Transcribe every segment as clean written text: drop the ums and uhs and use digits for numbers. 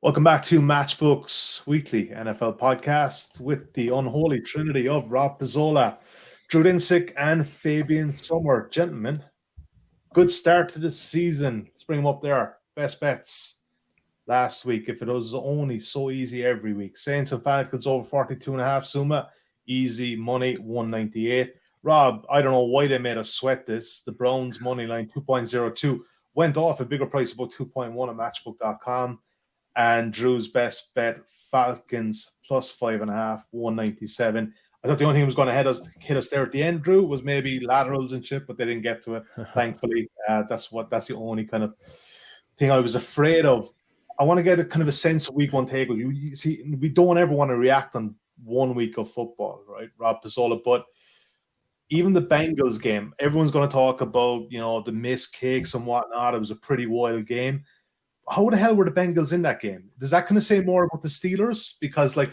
Welcome back to Matchbook's weekly NFL podcast with the unholy trinity of Rob Pizolla, Drew Dinsick, and Fabian Sommer. Gentlemen, good start to the season. Let's bring them up there. Best bets last week, if it was only so easy every week. Saints and Falcons over 42.5. Summa, easy money, 198. Rob, I don't know why they made us sweat this. The Browns money line, 2.02, went off a bigger price, about 2.1 at matchbook.com. And Drew's best bet, Falcons plus 5.5, 197. I thought the only thing that was going to hit us there at the end, Drew, was maybe laterals and shit, but they didn't get to it. Thankfully, that's the only kind of thing I was afraid of. I want to get a kind of a sense of week one take. You see, we don't ever want to react on 1 week of football, right, Rob Pizolla? But even the Bengals game, everyone's going to talk about, the missed kicks and whatnot. It was a pretty wild game. How the hell were the Bengals in that game? Does that kind of say more about the Steelers? Because like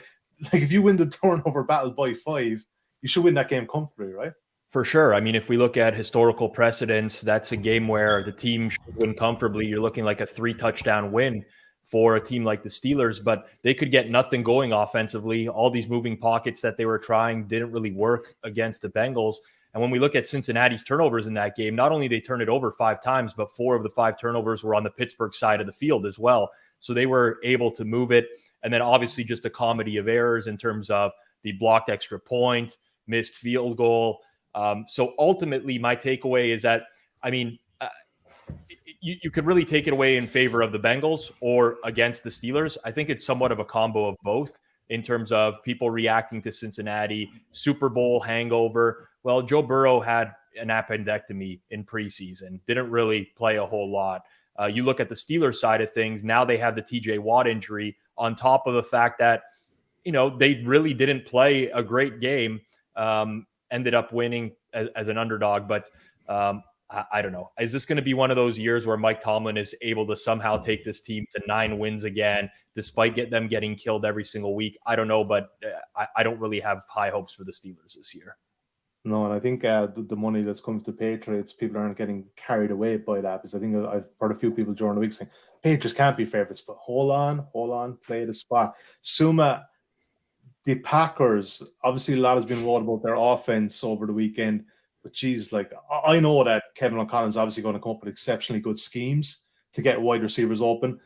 if you win the turnover battle by 5, you should win that game comfortably, right? For sure. I mean, if we look at historical precedents, that's a game where the team should win comfortably. You're looking like a 3-touchdown win for a team like the Steelers, but they could get nothing going offensively. All these moving pockets that they were trying didn't really work against the Bengals. And when we look at Cincinnati's turnovers in that game, not only they turned it over 5 times, but 4 of the 5 turnovers were on the Pittsburgh side of the field as well. So they were able to move it. And then obviously just a comedy of errors in terms of the blocked extra point, missed field goal. So ultimately my takeaway is that, you could really take it away in favor of the Bengals or against the Steelers. I think it's somewhat of a combo of both in terms of people reacting to Cincinnati, Super Bowl hangover. Well, Joe Burrow had an appendectomy in preseason, didn't really play a whole lot. You look at the Steelers side of things, now they have the TJ Watt injury on top of the fact that, they really didn't play a great game, ended up winning as an underdog. But I don't know. Is this going to be one of those years where Mike Tomlin is able to somehow take this team to 9 wins again, despite them getting killed every single week? I don't know, but I don't really have high hopes for the Steelers this year. No, and I think the money that's come to Patriots, people aren't getting carried away by that, because I think I've heard a few people during the week saying Patriots can't be favorites, but hold on, play the spot. Summa, the Packers, obviously a lot has been wrote about their offense over the weekend, but geez, I know that Kevin O'Connell's obviously going to come up with exceptionally good schemes to get wide receivers open,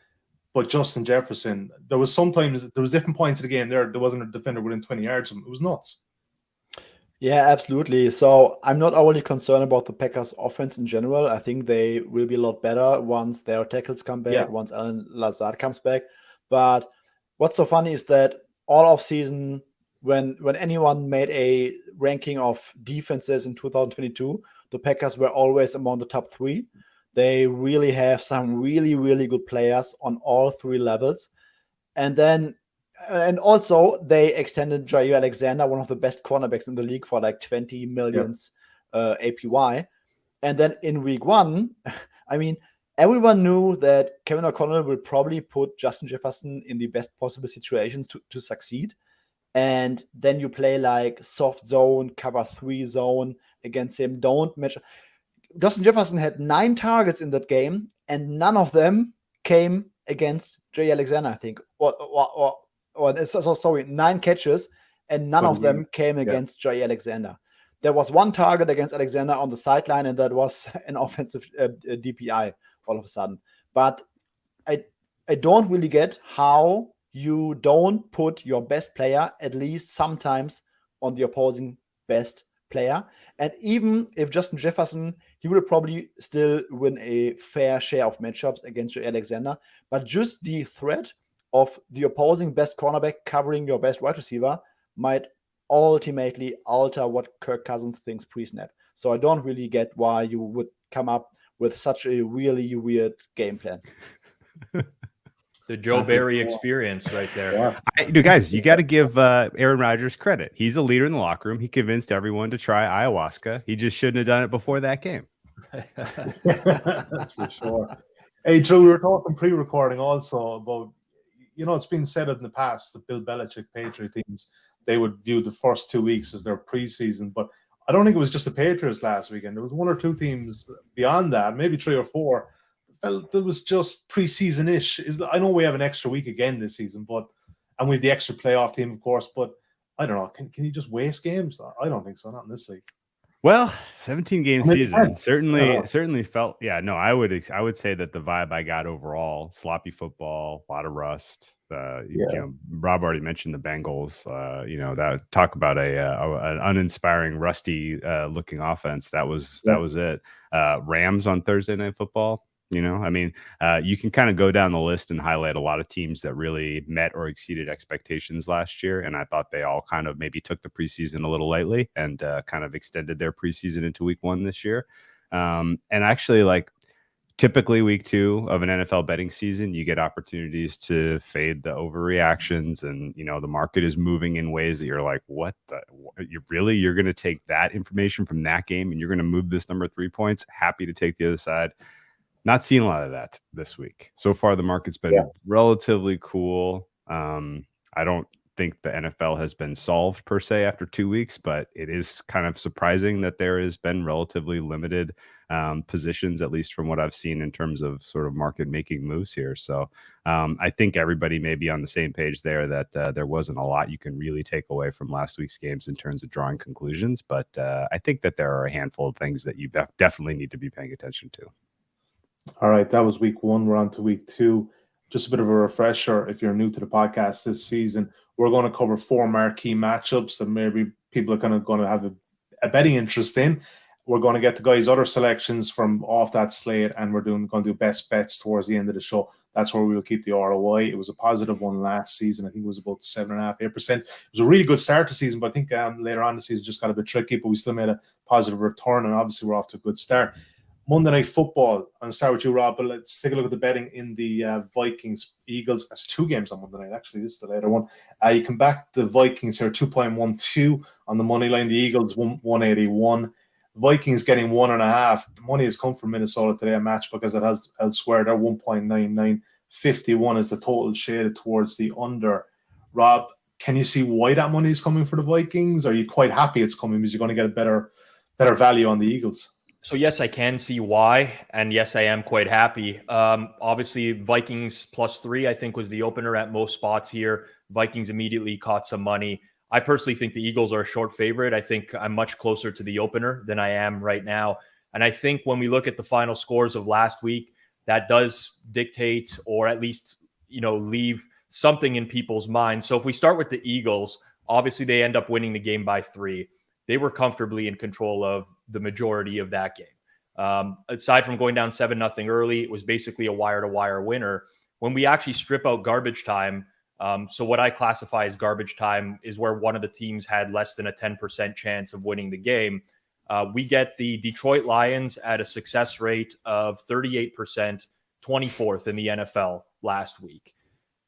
but Justin Jefferson, there was different points of the game there wasn't a defender within 20 yards of him. It was nuts. Yeah, absolutely. So I'm not overly concerned about the Packers offense in general. I think they will be a lot better once their tackles come back, once Alan Lazard comes back. But what's so funny is that all off season, when anyone made a ranking of defenses in 2022, the Packers were always among the top 3. They really have some really, really good players on all 3 levels. And also, they extended Jair Alexander, one of the best cornerbacks in the league, for like 20 million APY. And then in week 1, everyone knew that Kevin O'Connell will probably put Justin Jefferson in the best possible situations to succeed. And then you play like soft zone, cover 3 zone against him. Don't match. Justin Jefferson had 9 targets in that game, and none of them came against Jair Alexander, I think. 9 catches, and none of them came against Jair Alexander. There was 1 target against Alexander on the sideline, and that was an offensive DPI all of a sudden. But I don't really get how you don't put your best player at least sometimes on the opposing best player. And even if Justin Jefferson, he will probably still win a fair share of matchups against Jair Alexander. But just the threat of the opposing best cornerback covering your best wide receiver might ultimately alter what Kirk Cousins thinks pre-snap. So I don't really get why you would come up with such a really weird game plan. The Joe Barry experience right there. Yeah. Guys, you got to give Aaron Rodgers credit. He's a leader in the locker room. He convinced everyone to try ayahuasca. He just shouldn't have done it before that game. That's for sure. Hey, Drew, we were talking pre-recording also about, it's been said in the past that Bill Belichick Patriot teams, they would view the first 2 weeks as their preseason, but I don't think it was just the Patriots last weekend. There was 1 or 2 teams beyond that, maybe 3 or 4. felt it was just preseason-ish. I know we have an extra week again this season, and we have the extra playoff team, of course, but I don't know. Can you just waste games? I don't think so, not in this league. Well, 17-game season certainly felt. Yeah, no, I would say that the vibe I got overall, sloppy football, a lot of rust. You know, Rob already mentioned the Bengals. You know, that talk about an uninspiring, rusty looking offense. That was it. Rams on Thursday Night Football. You know, I mean, you can kind of go down the list and highlight a lot of teams that really met or exceeded expectations last year. And I thought they all kind of maybe took the preseason a little lightly and kind of extended their preseason into week 1 this year. And actually, like, typically week 2 of an NFL betting season, you get opportunities to fade the overreactions. And, you know, the market is moving in ways that you're like, you're going to take that information from that game and you're going to move this number 3 points. Happy to take the other side. Not seeing a lot of that this week. So far, the market's been relatively cool. I don't think the NFL has been solved per se after 2 weeks, but it is kind of surprising that there has been relatively limited positions, at least from what I've seen in terms of sort of market making moves here. So I think everybody may be on the same page there that there wasn't a lot you can really take away from last week's games in terms of drawing conclusions. But I think that there are a handful of things that you definitely need to be paying attention to. All right, that was week 1. We're on to week 2. Just a bit of a refresher if you're new to the podcast this season. We're going to cover 4 marquee matchups that maybe people are kind of going to have a betting interest in. We're going to get the guys' other selections from off that slate, and we're going to do best bets towards the end of the show. That's where we will keep the ROI. It was a positive one last season. I think it was about 7.5%, 8%. It was a really good start to the season, but I think later on the season just got a bit tricky, but we still made a positive return, and obviously we're off to a good start. Monday Night Football. I'll start with you, Rob, but let's take a look at the betting in the Vikings-Eagles. That's 2 games on Monday night, actually. This is the later one. You can back the Vikings here, 2.12 on the money line. The Eagles, 181. Vikings getting 1.5. The money has come from Minnesota today, a match because it has elsewhere. They're 1.99. 51 is the total shaded towards the under. Rob, can you see why that money is coming for the Vikings? Are you quite happy it's coming because you're going to get a better value on the Eagles? So yes, I can see why, and yes, I am quite happy. Obviously, Vikings +3, I think, was the opener at most spots here. Vikings immediately caught some money. I personally think the Eagles are a short favorite. I think I'm much closer to the opener than I am right now. And I think when we look at the final scores of last week, that does dictate or at least, you know, leave something in people's minds. So if we start with the Eagles, obviously they end up winning the game by 3. They were comfortably in control of the majority of that game. Aside from going down 7-0 early, it was basically a wire-to-wire winner. When we actually strip out garbage time, so what I classify as garbage time is where one of the teams had less than a 10% chance of winning the game. We get the Detroit Lions at a success rate of 38%, 24th in the NFL last week.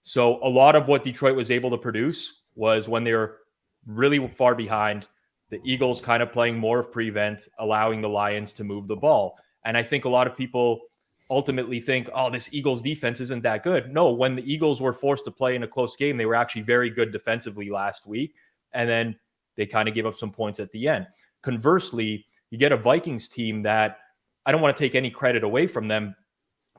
So a lot of what Detroit was able to produce was when they were really far behind, the Eagles kind of playing more of prevent, allowing the Lions to move the ball. And I think a lot of people ultimately think, oh, this Eagles defense isn't that good. No, when the Eagles were forced to play in a close game, they were actually very good defensively last week. And then they kind of gave up some points at the end. Conversely, you get a Vikings team that I don't want to take any credit away from them,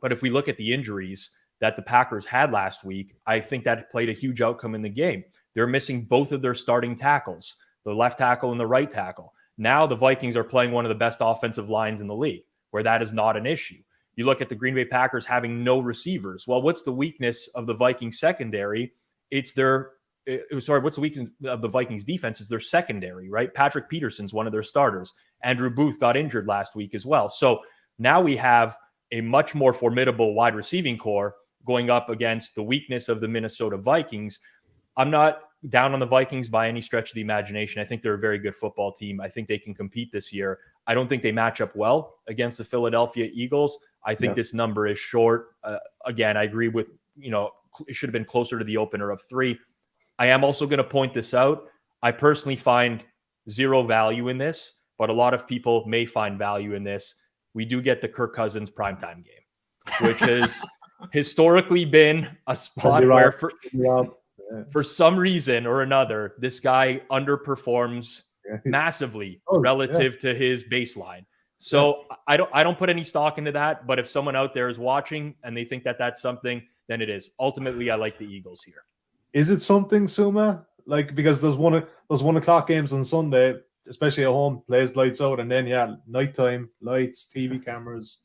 but if we look at the injuries that the Packers had last week, I think that played a huge outcome in the game. They're missing both of their starting tackles, the left tackle and the right tackle. Now the Vikings are playing one of the best offensive lines in the league, where that is not an issue. You look at the Green Bay Packers having no receivers. Well, what's the weakness of the Vikings secondary? What's the weakness of the Vikings defense is their secondary, right? Patrick Peterson's one of their starters. Andrew Booth got injured last week as well. So now we have a much more formidable wide receiving core going up against the weakness of the Minnesota Vikings. I'm not down on the Vikings by any stretch of the imagination. I think they're a very good football team. I think they can compete this year. I don't think they match up well against the Philadelphia Eagles. I think this number is short. Again, I agree with, it should have been closer to the opener of 3. I am also going to point this out. I personally find zero value in this, but a lot of people may find value in this. We do get the Kirk Cousins primetime game, which has historically been a spot where for some reason or another, this guy underperforms massively relative to his baseline. So I don't put any stock into that. But if someone out there is watching and they think that that's something, then it is. Ultimately, I like the Eagles here. Is it something, Suma? Like, because those 1 o'clock games on Sunday, especially at home, plays lights out, and then nighttime lights, TV cameras,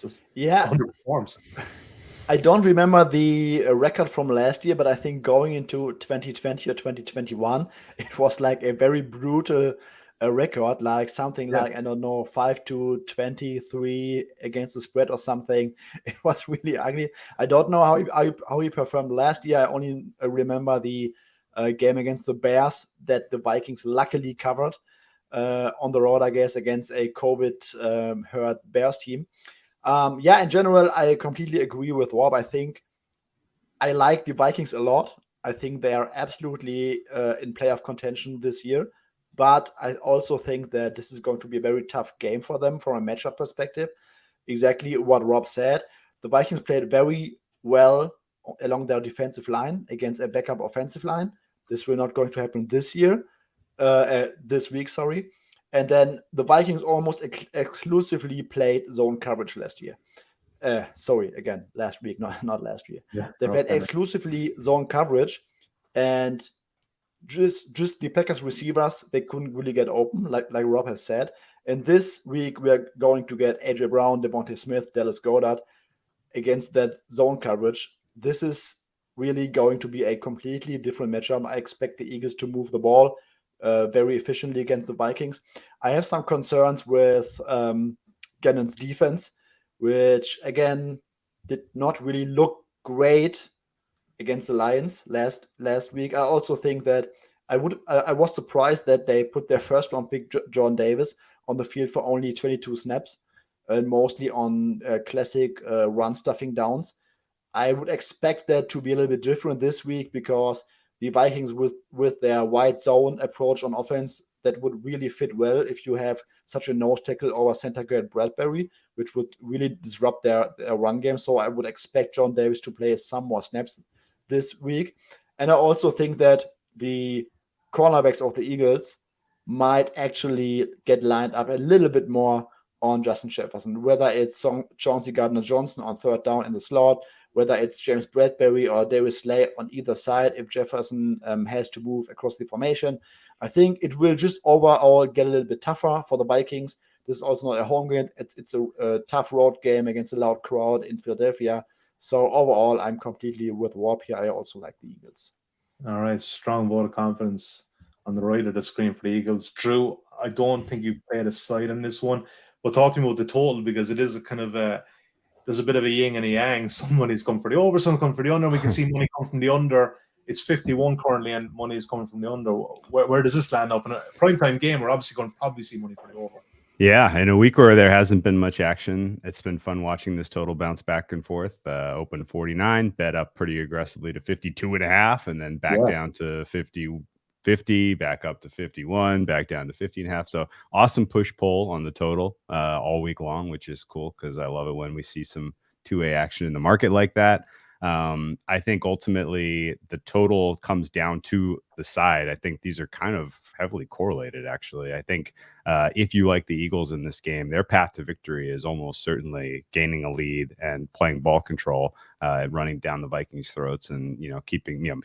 just underperforms. I don't remember the record from last year, but I think going into 2020 or 2021, it was like a very brutal record, like something like, I don't know, 5-23 against the spread or something. It was really ugly. I don't know how he performed last year. I only remember the game against the Bears that the Vikings luckily covered on the road, I guess, against a COVID hurt Bears team. In general, I completely agree with Rob. I think I like the Vikings a lot. I think they are absolutely in playoff contention this year. But I also think that this is going to be a very tough game for them from a matchup perspective. Exactly what Rob said. The Vikings played very well along their defensive line against a backup offensive line. This will not going to happen this week, sorry. And then the Vikings almost exclusively played zone coverage last year. Last week, not last year. They played exclusively zone coverage, and just the Packers receivers, they couldn't really get open, like Rob has said. And this week, we are going to get A.J. Brown, Devontae Smith, Dallas Goedert against that zone coverage. This is really going to be a completely different matchup. I expect the Eagles to move the ball very efficiently against the Vikings. I have some concerns with Gannon's defense, which again did not really look great against the Lions last week. I also think that I was surprised that they put their first round pick John Davis on the field for only 22 snaps and mostly on classic run stuffing downs. I would expect that to be a little bit different this week because the Vikings with their wide zone approach on offense, that would really fit well if you have such a nose tackle over center guard Bradbury, which would really disrupt their run game. So I would expect John Davis to play some more snaps this week. And I also think that the cornerbacks of the Eagles might actually get lined up a little bit more on Justin Jefferson, whether it's Chauncey Gardner-Johnson on third down in the slot, whether it's James Bradbury or Darius Slay on either side, if Jefferson has to move across the formation. I think it will just overall get a little bit tougher for the Vikings. This is also not a home game. It's a tough road game against a loud crowd in Philadelphia. So overall, I'm completely with Rob here. I also like the Eagles. All right, strong vote of confidence on the right of the screen for the Eagles. Drew, I don't think you've played a side on this one, but talk to me about the total because it is a kind of there's a bit of a yin and a yang. Somebody's come for the over, some come for the under. We can see money come from the under. It's 51 currently, and money is coming from the under. Where does this land up? In a primetime game, we're obviously going to probably see money for the over. Yeah, in a week where there hasn't been much action, it's been fun watching this total bounce back and forth. Open 49, bet up pretty aggressively to 52.5, and then back down to 50, back up to 51, back down to 50.5. So awesome push pull on the total all week long, which is cool because I love it when we see some two-way action in the market like that. I think ultimately the total comes down to the side. I think these are kind of heavily correlated, actually. I think if you like the Eagles in this game, their path to victory is almost certainly gaining a lead and playing ball control, running down the Vikings' throats and,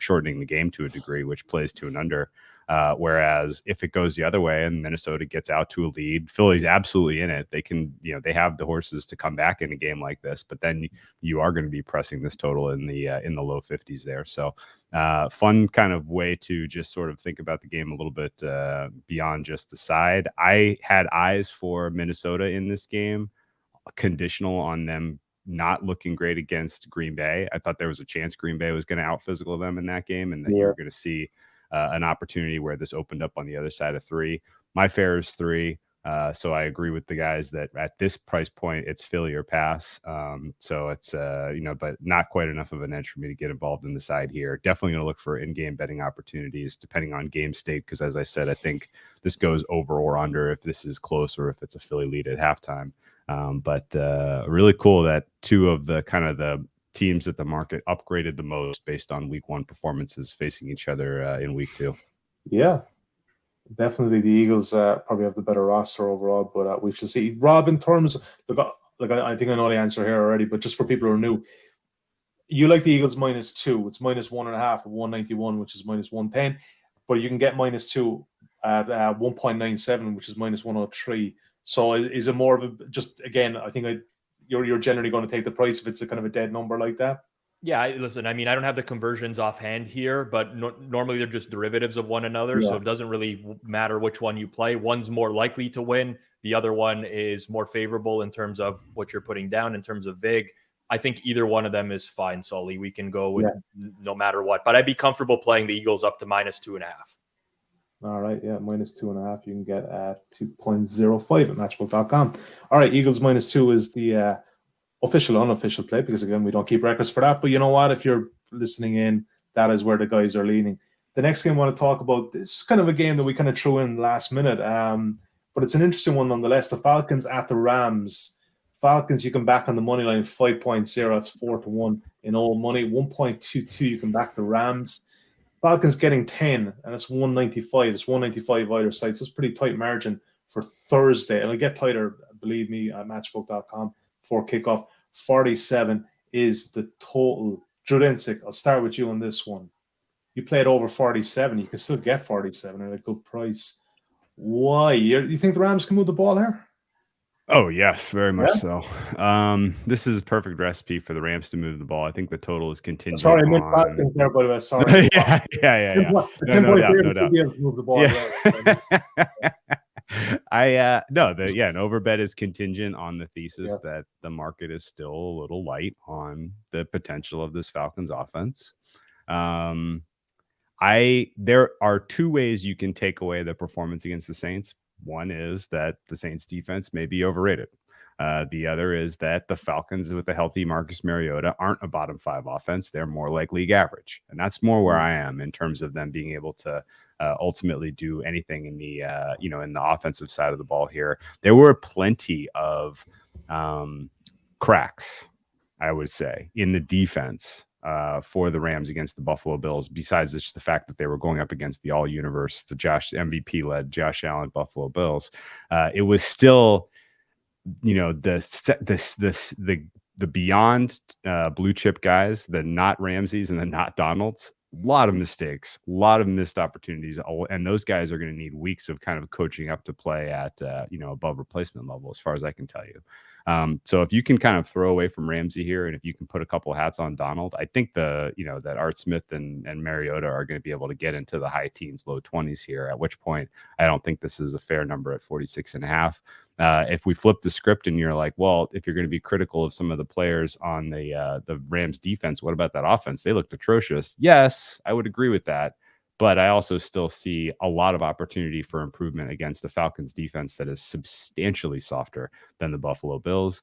shortening the game to a degree, which plays to an under. Whereas if it goes the other way and Minnesota gets out to a lead, Philly's absolutely in it. They can, they have the horses to come back in a game like this, but then you are going to be pressing this total in the low 50s there. So fun kind of way to just sort of think about the game a little bit beyond just the side. I had eyes for Minnesota in this game, conditional on them not looking great against Green Bay. I thought there was a chance Green Bay was going to out physical them in that game and that you were going to see an opportunity where this opened up on the other side of 3. My fair is 3. So I agree with the guys that at this price point, it's Philly or pass. So it's, but not quite enough of an edge for me to get involved in the side here. Definitely going to look for in-game betting opportunities depending on game state. Because as I said, I think this goes over or under if this is close or if it's a Philly lead at halftime. But really cool that two of the kind of the teams that the market upgraded the most based on week 1 performances facing each other in week 2. Yeah. Definitely, the Eagles probably have the better roster overall, but we shall see. Rob, in terms of, I think I know the answer here already, but just for people who are new, you like the Eagles -2. It's -1.5 at 191, which is -110, but you can get -2 at 1.97, which is -103. So is it more of a, just again? I think you're generally going to take the price if it's a kind of a dead number like that. Yeah, listen, I mean, I don't have the conversions offhand here, but normally they're just derivatives of one another. So it doesn't really matter which one you play. One's more likely to win. The other one is more favorable in terms of what you're putting down in terms of VIG. I think either one of them is fine, Sully. We can go with no matter what. But I'd be comfortable playing the Eagles up to -2.5. All right, yeah, -2.5 you can get at 2.05 at matchbook.com. All right, Eagles -2 is the official, unofficial play, because again, we don't keep records for that. But you know what? If you're listening in, that is where the guys are leaning. The next game I want to talk about, this is kind of a game that we kind of threw in last minute, but it's an interesting one nonetheless. The Falcons at the Rams. Falcons, you can back on the money line 5.0. That's 4-1 in all money. 1.22, you can back the Rams. Falcons getting 10, and it's 195. It's 195 either side. So it's a pretty tight margin for Thursday. It'll get tighter, believe me, at matchbook.com before kickoff. 47 is the total. Drew Dinsick, I'll start with you on this one. You played over 47. You can still get 47 at a good price. Why? You think the Rams can move the ball here? Oh, yes, very much so. This is a perfect recipe for the Rams to move the ball. I think the total is contingent. Sorry, I meant Falcons there, by the way. Sorry. yeah. No doubt. Move the ball. An overbet is contingent on the thesis that the market is still a little light on the potential of this Falcons offense. There are two ways you can take away the performance against the Saints. One is that the Saints defense may be overrated. The other is that the Falcons with a healthy Marcus Mariota aren't a bottom 5 offense. They're more like league average. And that's more where I am in terms of them being able to ultimately do anything in the, in the offensive side of the ball here. There were plenty of cracks, I would say, in the defense for the Rams against the Buffalo Bills, besides just the fact that they were going up against the all-universe, the MVP-led Josh Allen Buffalo Bills. It was still, the beyond blue chip guys, the not Ramseys and the not Donalds. A lot of mistakes, a lot of missed opportunities, and those guys are going to need weeks of kind of coaching up to play at above replacement level, as far as I can tell you. So if you can kind of throw away from Ramsey here, and if you can put a couple of hats on Donald, I think that Art Smith and Mariota are going to be able to get into the high teens, low 20s here, at which point I don't think this is a fair number at 46.5. If we flip the script and you're like, well, if you're going to be critical of some of the players on the Rams defense, what about that offense? They looked atrocious. Yes, I would agree with that. But I also still see a lot of opportunity for improvement against the Falcons defense that is substantially softer than the Buffalo Bills,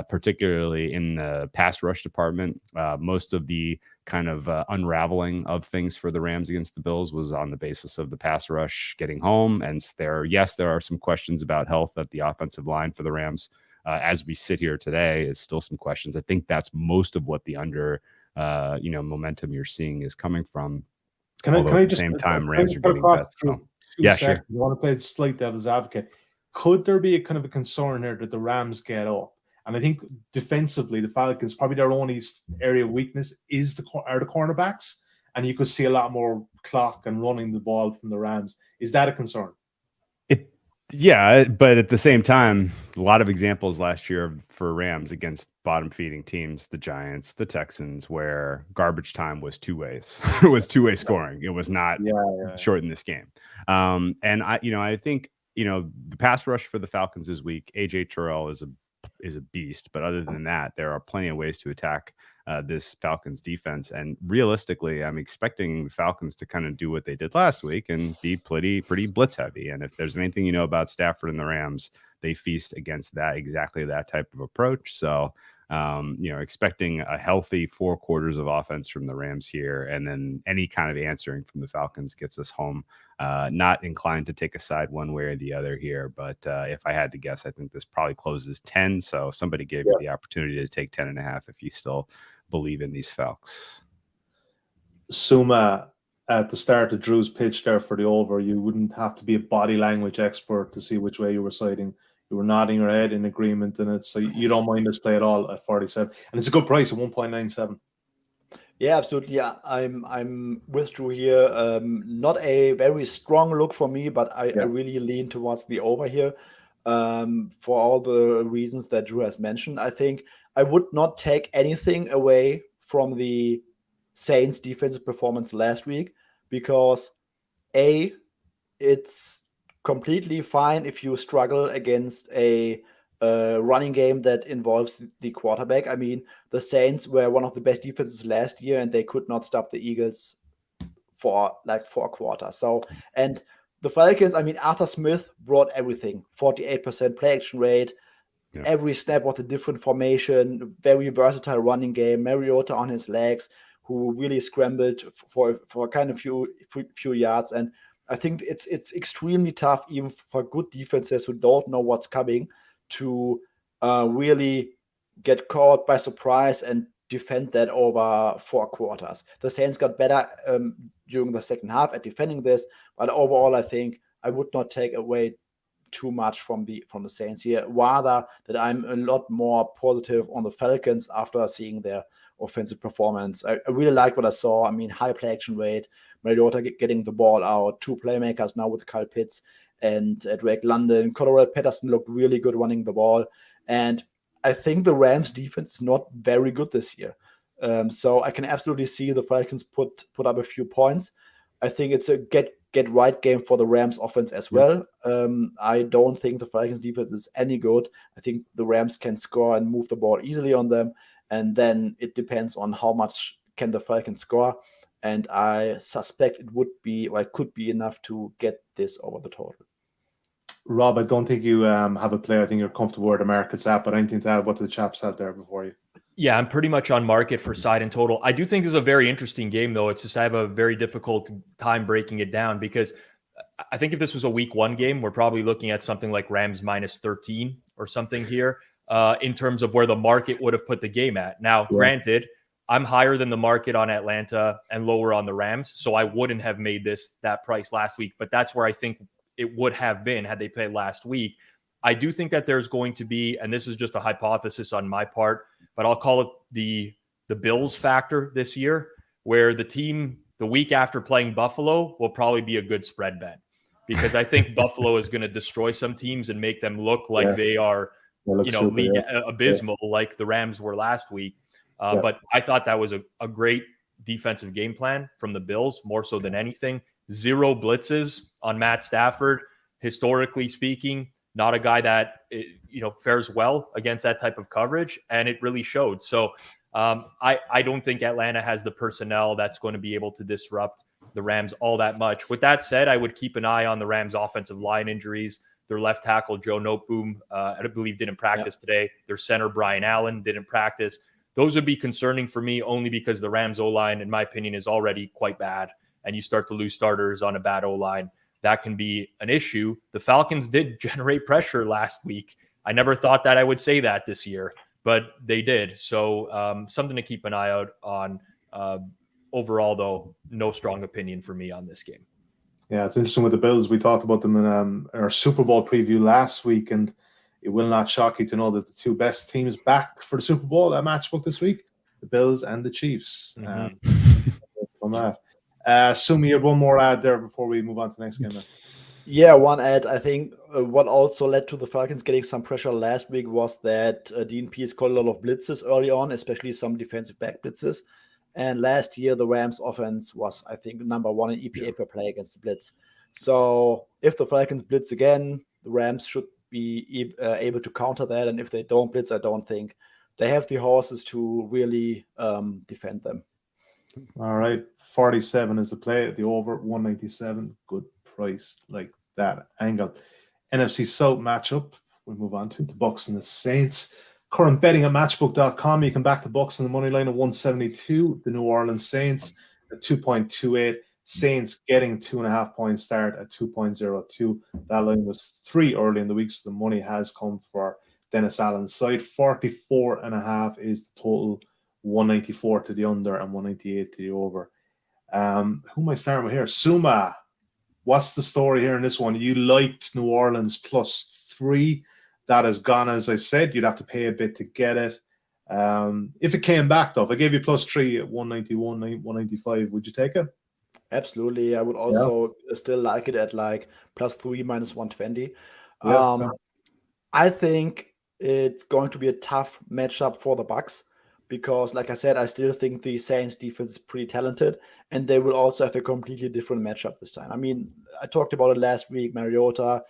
particularly in the pass rush department. Most of the kind of unraveling of things for the Rams against the Bills was on the basis of the pass rush getting home. And there are some questions about health at the offensive line for the Rams. As we sit here today, it's still some questions. I think that's most of what the momentum you're seeing is coming from. Can I just, at the same time, Rams are getting bets. Yeah, sure. I want to play a slight devil's advocate. Could there be a kind of a concern here that the Rams get up? And I think defensively, the Falcons, probably their only area of weakness are the cornerbacks. And you could see a lot more clock and running the ball from the Rams. Is that a concern? Yeah, but at the same time, a lot of examples last year for Rams against bottom-feeding teams, the Giants, the Texans, where garbage time was two ways. It was two-way scoring. It was not short in this game. And I think the pass rush for the Falcons is weak. AJ Terrell is a beast, but other than that, there are plenty of ways to attack this Falcons defense. And realistically, I'm expecting the Falcons to kind of do what they did last week and be pretty blitz heavy. And if there's anything about Stafford and the Rams, they feast against exactly that type of approach. So, expecting a healthy 4 quarters of offense from the Rams here, and then any kind of answering from the Falcons gets us home. Not inclined to take a side one way or the other here, but if I had to guess, I think this probably closes 10. So somebody gave you the opportunity to take 10.5 if you still believe in these Falcons. Suma, at the start of Drew's pitch there for the over, you wouldn't have to be a body language expert to see which way you were siding. You were nodding your head in agreement in it, so you don't mind this play at all at 47, and it's a good price at 1.97. Yeah, absolutely. Yeah, I'm with Drew here. Not a very strong look for me, but I really lean towards the over here. For all the reasons that Drew has mentioned, I think I would not take anything away from the Saints' defensive performance last week because it's completely fine if you struggle against a running game that involves the quarterback. I mean, the Saints were one of the best defenses last year, and they could not stop the Eagles for like 4 quarters. So, and the Falcons, I mean, Arthur Smith brought everything: 48% play action rate. Yeah. Every snap was a different formation, very versatile running game. Mariota on his legs, who really scrambled for kind of few yards. And I think it's extremely tough, even for good defenses who don't know what's coming, to really get caught by surprise and defend that over 4 quarters. The Saints got better during the second half at defending this, but overall, I think I would not take away too much from the Saints here. Rather that I'm a lot more positive on the Falcons after seeing their offensive performance. I really like what I saw. I mean, high play action rate, Mariota getting the ball out, 2 playmakers now with Kyle Pitts and Drake London. Colorado Patterson looked really good running the ball. And I think the Rams defense is not very good this year. So I can absolutely see the Falcons put up a few points. I think it's a get right game for the Rams offense as well. I don't think the Falcons defense is any good. I think the Rams can score and move the ball easily on them. And then it depends on how much can the Falcons score. And I suspect it would be, or it could be enough to get this over the total. Rob, I don't think you have a play. I think you're comfortable where the market's at, but anything to add what the chaps had there before you? Yeah, I'm pretty much on market for side and total. I do think this is a very interesting game, though. It's just I have a very difficult time breaking it down because I think if this was a week 1 game, we're probably looking at something like Rams minus 13 or something here in terms of where the market would have put the game at. Now, granted, I'm higher than the market on Atlanta and lower on the Rams, so I wouldn't have made that price last week, but that's where I think it would have been had they played last week. I do think that there's going to be, and this is just a hypothesis on my part, but I'll call it the Bills factor this year, where the team the week after playing Buffalo will probably be a good spread bet, because I think Buffalo is going to destroy some teams and make them look like they are, league abysmal like the Rams were last week. But I thought that was a great defensive game plan from the Bills, more so than anything. 0 blitzes on Matt Stafford, historically speaking. Not a guy that, fares well against that type of coverage, and it really showed. So I don't think Atlanta has the personnel that's going to be able to disrupt the Rams all that much. With that said, I would keep an eye on the Rams' offensive line injuries. Their left tackle, Joe Noteboom, I believe didn't practice today. Their center, Brian Allen, didn't practice. Those would be concerning for me only because the Rams' O-line, in my opinion, is already quite bad, and you start to lose starters on a bad O-line. That can be an issue. The Falcons did generate pressure last week. I never thought that I would say that this year, but they did. So something to keep an eye out on. Overall, though, no strong opinion for me on this game. Yeah, it's interesting with the Bills. We talked about them in our Super Bowl preview last week, and it will not shock you to know that the 2 best teams back for the Super Bowl matchbook this week, the Bills and the Chiefs. On that. Sumi, you have one more ad there before we move on to the next game then. Yeah, one ad. I think what also led to the Falcons getting some pressure last week was that Dean Pease called a lot of blitzes early on, especially some defensive back blitzes. And last year, the Rams offense was, I think, number 1 in EPA per play against the blitz. So if the Falcons blitz again, the Rams should be able to counter that. And if they don't blitz, I don't think they have the horses to really defend them. All right, 47 is the play. The over 197, good price like that angle. NFC South matchup. We move on to the Bucs and the Saints. Current betting at matchbook.com. You can back the Bucs on the money line at 172. The New Orleans Saints at 2.28. Saints getting 2.5 point start at 2.02. That line was 3 early in the week, so the money has come for Dennis Allen's side. 44.5 is the total. 194 to the under and 198 to the over. Who am I starting with here? Suma. What's the story here in this one? You liked New Orleans +3. That has gone, as I said. You'd have to pay a bit to get it. If it came back, though, if I gave you +3 at 191, 195, would you take it? Absolutely. I would also still like it at like +3 -120. Yeah. I think it's going to be a tough matchup for the Bucs because, like I said, I still think the Saints defense is pretty talented, and they will also have a completely different matchup this time. I mean, I talked about it last week. Mariota,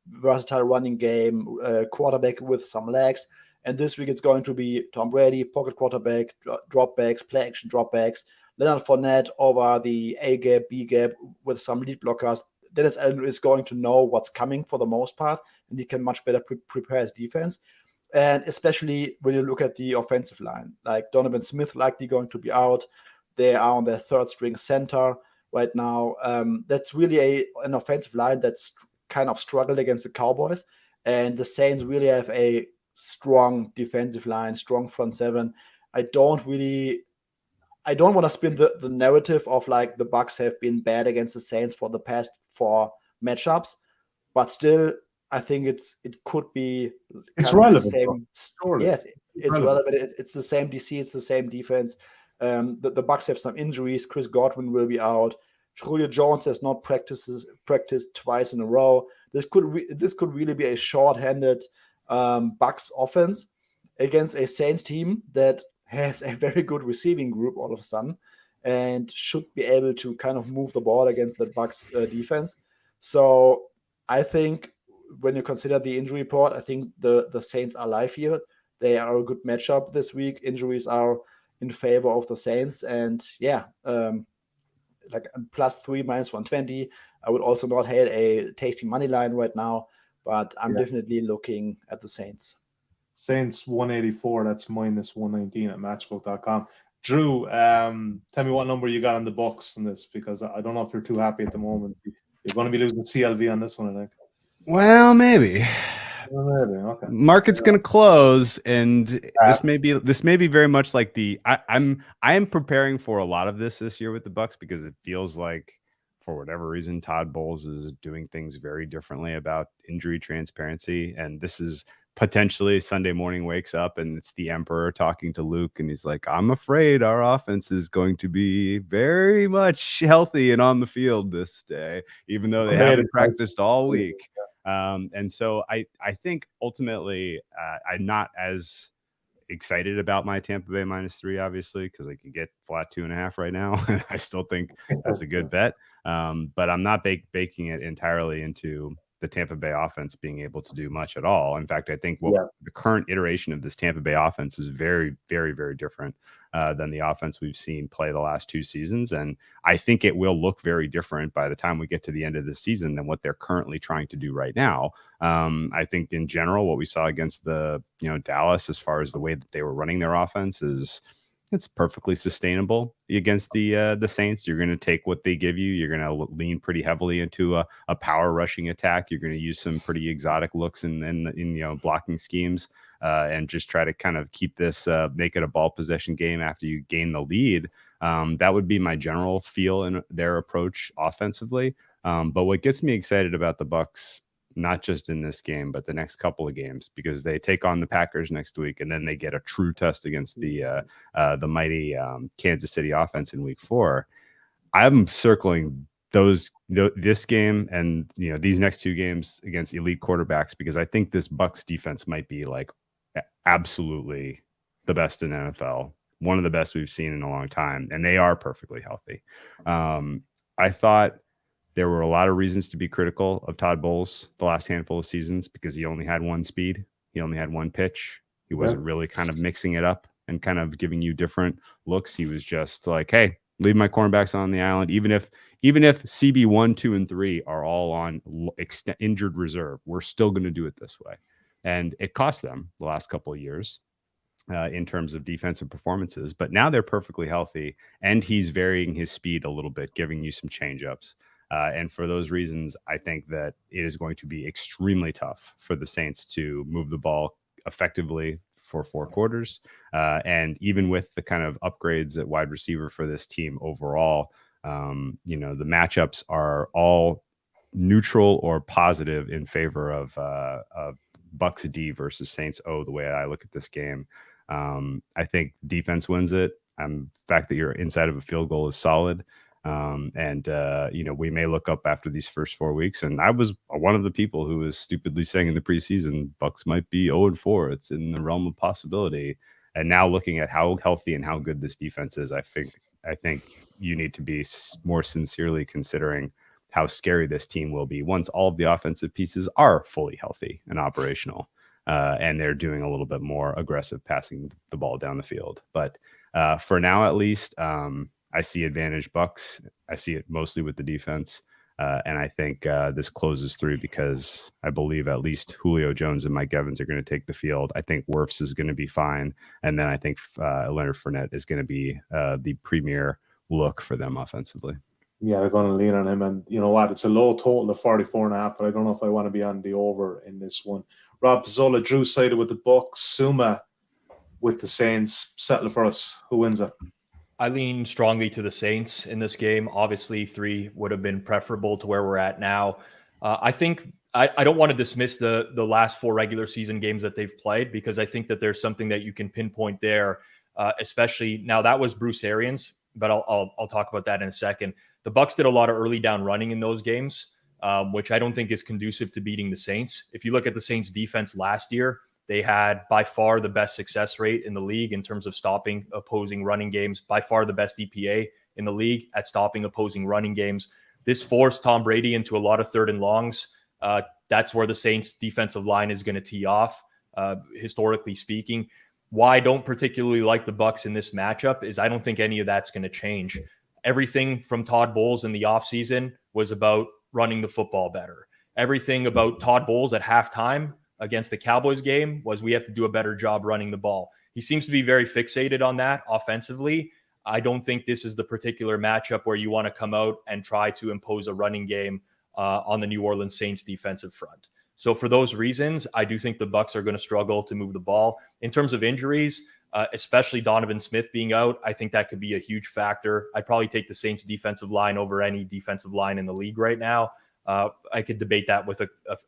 versatile running game, quarterback with some legs. And this week it's going to be Tom Brady, pocket quarterback, dropbacks, play action dropbacks, Leonard Fournette over the A gap, B gap with some lead blockers. Dennis Allen is going to know what's coming for the most part, and he can much better prepare his defense. And especially when you look at the offensive line, like Donovan Smith likely going to be out. They are on their third string center right now. That's really an offensive line that's kind of struggled against the Cowboys. And the Saints really have a strong defensive line, strong front seven. I don't want to spin the narrative of like the Bucs have been bad against the Saints for the past 4 matchups, but still I think it could be it's relevant. The same story. Yes, it's relevant. It's the same DC, it's the same defense. The Bucs have some injuries. Chris Godwin will be out. Julio Jones has not practiced twice in a row. This could really be a short-handed Bucs offense against a Saints team that has a very good receiving group all of a sudden and should be able to kind of move the ball against the Bucs defense. So I think when you consider the injury report, I think the Saints are live here. They are a good matchup this week. Injuries are in favor of the Saints, and like +3 -120. I would also not hate a tasty money line right now, but I'm definitely looking at the Saints. Saints 184. That's -119 at matchbook.com. Drew, tell me what number you got on the Bucs in this, because I don't know if you're too happy at the moment. You're going to be losing CLV on this one, I think. Well, maybe. Okay. Market's going to close, and this may be very much like I am preparing for a lot of this year with the Bucs, because it feels like, for whatever reason, Todd Bowles is doing things very differently about injury transparency, and this is potentially Sunday morning wakes up and it's the Emperor talking to Luke, and he's like, I'm afraid our offense is going to be very much healthy and on the field this day, even though they haven't practiced all week. And so I think ultimately I'm not as excited about my Tampa Bay -3, obviously, because I can get flat 2.5 right now. And I still think that's a good bet. But I'm not baking it entirely into the Tampa Bay offense being able to do much at all. In fact, I think the current iteration of this Tampa Bay offense is very, very, very different than the offense we've seen play the last 2 seasons. And I think it will look very different by the time we get to the end of the season than what they're currently trying to do right now. I think in general, what we saw against Dallas, as far as the way that they were running their offense, it's perfectly sustainable against the Saints. You're going to take what they give you. You're going to lean pretty heavily into a power rushing attack. You're going to use some pretty exotic looks in blocking schemes, and just try to kind of keep this, make it a ball possession game after you gain the lead. That would be my general feel in their approach offensively. But what gets me excited about the Bucs, not just in this game, but the next couple of games, because they take on the Packers next week, and then they get a true test against the mighty Kansas City offense in week 4. I'm circling this game and these next 2 games against elite quarterbacks, because I think this Bucs defense might be like absolutely the best in NFL, one of the best we've seen in a long time, and they are perfectly healthy. I thought there were a lot of reasons to be critical of Todd Bowles the last handful of seasons, because he only had one speed. He only had one pitch. He wasn't really kind of mixing it up and kind of giving you different looks. He was just like, hey, leave my cornerbacks on the island. Even if CB 1, 2, and 3 are all on injured reserve, we're still going to do it this way. And it cost them the last couple of years in terms of defensive performances. But now they're perfectly healthy, and he's varying his speed a little bit, giving you some change-ups. And for those reasons, I think that it is going to be extremely tough for the Saints to move the ball effectively for 4 quarters. And even with the kind of upgrades at wide receiver for this team overall, The matchups are all neutral or positive in favor of Bucs D versus Saints O. The way I look at this game, I think defense wins it. The fact that you're inside of a field goal is solid. We may look up after these first 4 weeks, and I was one of the people who was stupidly saying in the preseason Bucs might be 0-4. It's in the realm of possibility. And now looking at how healthy and how good this defense is, I think you need to be more sincerely considering how scary this team will be once all of the offensive pieces are fully healthy and operational, and they're doing a little bit more aggressive passing the ball down the field. But for now, at least, I see advantage Bucs. I see it mostly with the defense. And I think this closes through because I believe at least Julio Jones and Mike Evans are going to take the field. I think Wirfs is going to be fine. And then I think Leonard Fournette is going to be the premier look for them offensively. Yeah, they're going to lean on him. And you know what? It's a low total of 44.5, but I don't know if I want to be on the over in this one. Rob Pizolla, Drew sided with the Bucs, Suma with the Saints. Settle for us. Who wins it? I lean strongly to the Saints in this game. Obviously, 3 would have been preferable to where we're at now. I think I don't want to dismiss the last 4 regular season games that they've played, because I think that there's something that you can pinpoint there, especially now. That was Bruce Arians, but I'll talk about that in a second. The Bucs did a lot of early down running in those games, which I don't think is conducive to beating the Saints. If you look at the Saints defense last year, they had by far the best success rate in the league in terms of stopping opposing running games, by far the best EPA in the league at stopping opposing running games. This forced Tom Brady into a lot of 3rd and longs. That's where the Saints defensive line is going to tee off, historically speaking. Why I don't particularly like the Bucs in this matchup is I don't think any of that's going to change. Everything from Todd Bowles in the offseason was about running the football better. Everything about Todd Bowles at halftime against the Cowboys game was we have to do a better job running the ball. He seems to be very fixated on that offensively. I don't think this is the particular matchup where you want to come out and try to impose a running game on the New Orleans Saints defensive front. So for those reasons, I do think the Bucs are going to struggle to move the ball. In terms of injuries, especially Donovan Smith being out, I think that could be a huge factor. I'd probably take the Saints defensive line over any defensive line in the league right now. I could debate that with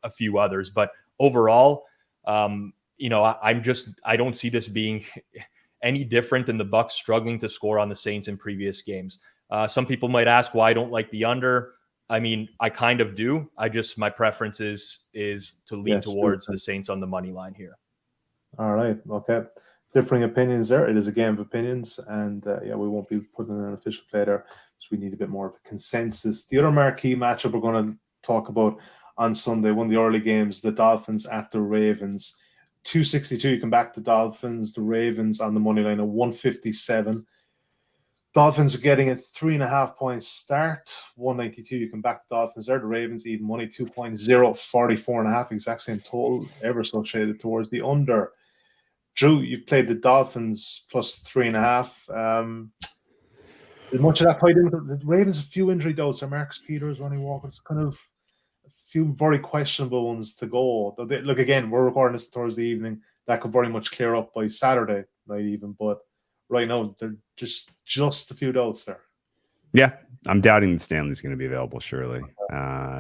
a few others, but overall, I don't see this being any different than the Bucs struggling to score on the Saints in previous games. Some people might ask why I don't like the under. I mean, I kind of do. My preference is to lean towards the Saints on the money line here. All right. Okay. Differing opinions there. It is a game of opinions, and we won't be putting an official play there, so we need a bit more of a consensus. The other marquee matchup we're going to talk about on Sunday, one of the early games, the Dolphins at the Ravens. 262, you can back the Dolphins. The Ravens on the money line at 157. Dolphins are getting a 3.5 point start. 192, you can back the Dolphins there. The Ravens even money 2.0, 44.5, exact same total, ever so shaded towards the under. Drew, you've played the Dolphins plus 3.5. Did much of that tied in with the Ravens? A few injury doubts. Are Marcus Peters, Ronnie Walker? It's kind of a few very questionable ones to go. Look, again, we're recording this Thursday evening. That could very much clear up by Saturday night even. But right now, they're just a few doubts there. Yeah, I'm doubting that Stanley's going to be available, surely.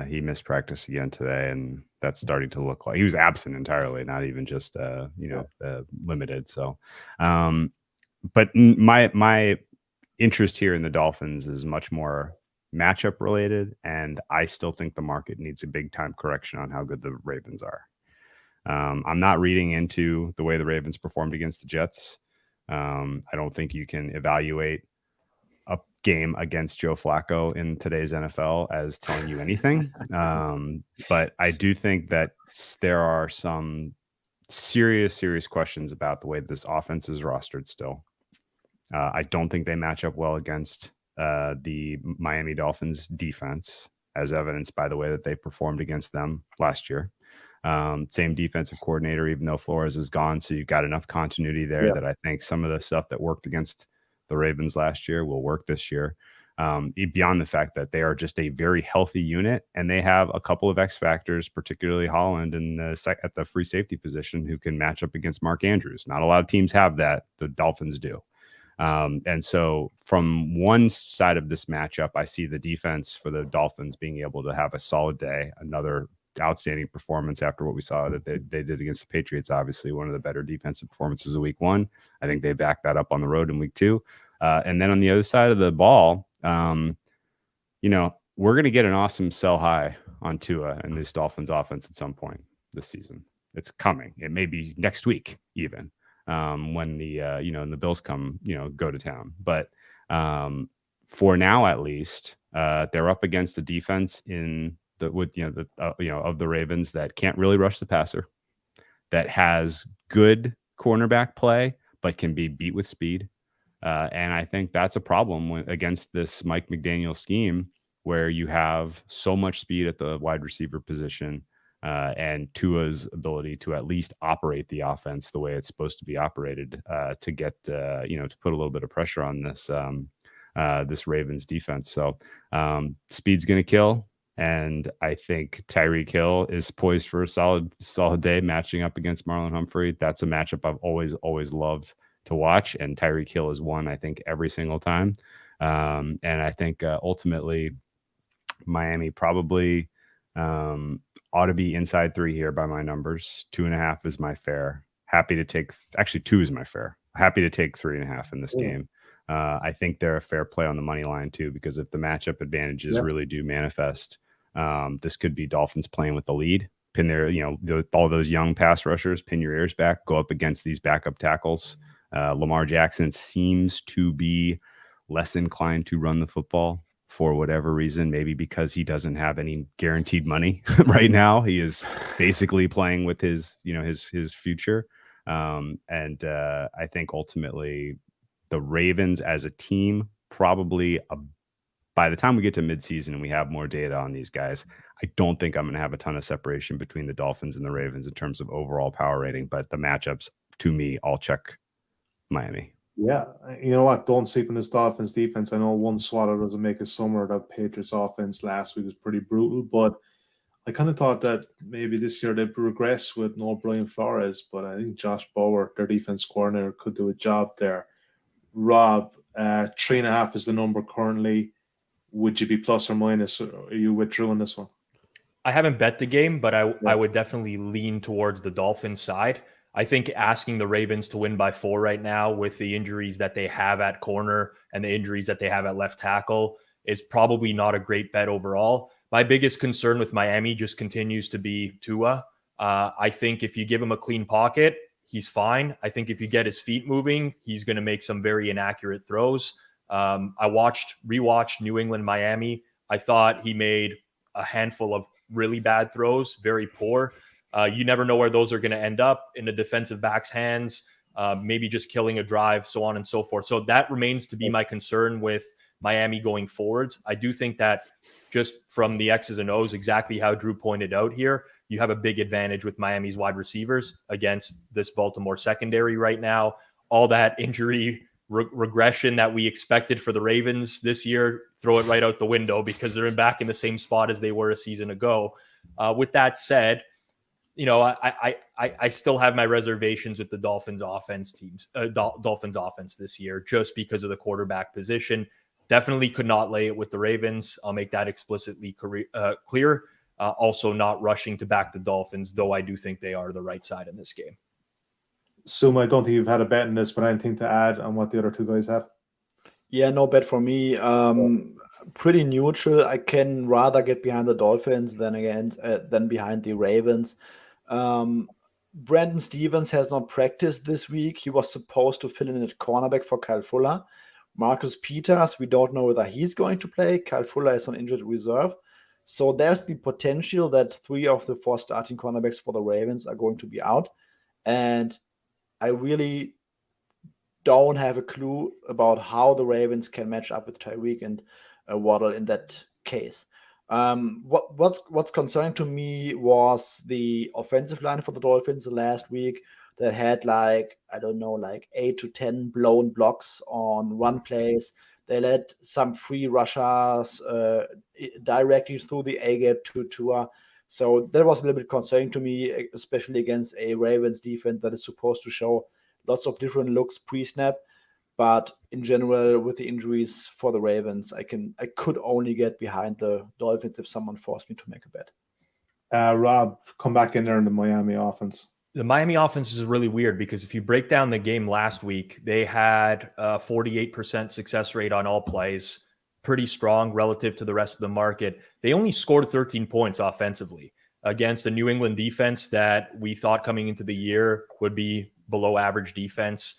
He missed practice again today, and that's starting to look like he was absent entirely, not even just limited. So, but my interest here in the Dolphins is much more matchup related, and I still think the market needs a big time correction on how good the Ravens are. I'm not reading into the way the Ravens performed against the Jets. I don't think you can evaluate a game against Joe Flacco in today's NFL as telling you anything. But I do think that there are some serious questions about the way this offense is rostered still. I don't think they match up well against the Miami Dolphins defense, as evidenced by the way that they performed against them last year. Same defensive coordinator, even though Flores is gone. So you've got enough continuity there that I think some of the stuff that worked against the Ravens last year will work this year. Beyond the fact that they are just a very healthy unit, and they have a couple of X factors, particularly Holland at the free safety position, who can match up against Mark Andrews. Not a lot of teams have that. The Dolphins do. And so from one side of this matchup, I see the defense for the Dolphins being able to have a solid day, another outstanding performance after what we saw that they did against the Patriots. Obviously, one of the better defensive performances of week one. I think they backed that up on the road in week two. And then on the other side of the ball, we're going to get an awesome sell high on Tua and this Dolphins offense at some point this season. It's coming. It may be next week even, when the Bills go to town. But for now, at least, they're up against a defense of the Ravens that can't really rush the passer, that has good cornerback play, but can be beat with speed. And I think that's a problem against this Mike McDaniel scheme, where you have so much speed at the wide receiver position, and Tua's ability to at least operate the offense the way it's supposed to be operated, to get to put a little bit of pressure on this Ravens defense. So speed's going to kill. And I think Tyreek Hill is poised for a solid day matching up against Marlon Humphrey. That's a matchup I've always loved to watch. And Tyreek Hill is one, I think, every single time. And I think ultimately Miami probably ought to be inside 3 here by my numbers. 2.5 is my fair. Happy to take, actually 2 is my fair. Happy to take 3.5 in this game. I think they're a fair play on the money line too, because if the matchup advantages really do manifest, this could be Dolphins playing with the lead. Pin their, all those young pass rushers, pin your ears back, go up against these backup tackles. Lamar Jackson seems to be less inclined to run the football for whatever reason, maybe because he doesn't have any guaranteed money right now. He is basically playing with his future. And I think ultimately the Ravens as a team, probably by the time we get to midseason and we have more data on these guys, I don't think I'm going to have a ton of separation between the Dolphins and the Ravens in terms of overall power rating. But the matchups, to me, all check Miami. Yeah, you know what? Don't sleep on this Dolphins defense. I know one swallow doesn't make a summer. That Patriots offense last week was pretty brutal, but I kind of thought that maybe this year they'd regress with no Brian Flores, but I think Josh Bauer, their defense coordinator, could do a job there. Rob, 3.5 is the number currently. Would you be plus or minus? Or are you withdrawing this one? I haven't bet the game, but I would definitely lean towards the Dolphins side. I think asking the Ravens to win by 4 right now with the injuries that they have at corner and the injuries that they have at left tackle is probably not a great bet overall. My biggest concern with Miami just continues to be Tua. I think if you give him a clean pocket, he's fine. I think if you get his feet moving, he's going to make some very inaccurate throws. I rewatched New England, Miami. I thought he made a handful of really bad throws, very poor. You never know where those are going to end up in the defensive back's hands, maybe just killing a drive, so on and so forth. So that remains to be my concern with Miami going forwards. I do think that just from the X's and O's, exactly how Drew pointed out here, you have a big advantage with Miami's wide receivers against this Baltimore secondary right now. All that injury regression that we expected for the Ravens this year, throw it right out the window because they're back in the same spot as they were a season ago. With that said, I still have my reservations with the Dolphins offense this year, just because of the quarterback position. Definitely could not lay it with the Ravens. I'll make that explicitly clear. Also not rushing to back the Dolphins, though I do think they are the right side in this game. Suma, I don't think you've had a bet in this, but anything to add on what the other two guys had? Yeah, no bet for me. Pretty neutral. I can rather get behind the Dolphins than behind the Ravens. Brandon Stevens has not practiced this week. He was supposed to fill in at cornerback for Kyle Fuller. Marcus Peters, we don't know whether he's going to play. Kyle Fuller is on injured reserve. So there's the potential that 3 of the 4 starting cornerbacks for the Ravens are going to be out. And I really don't have a clue about how the Ravens can match up with Tyreek and Waddle in that case. What's concerning to me was the offensive line for the Dolphins last week that had 8 to 10 blown blocks on run plays. They let some free rushers directly through the A-gap to Tua. So that was a little bit concerning to me, especially against a Ravens defense that is supposed to show lots of different looks pre-snap. But in general, with the injuries for the Ravens, I could only get behind the Dolphins if someone forced me to make a bet. Rob, come back in there in the Miami offense. The Miami offense is really weird because if you break down the game last week, they had a 48% success rate on all plays, pretty strong relative to the rest of the market. They only scored 13 points offensively against a New England defense that we thought coming into the year would be below average defense.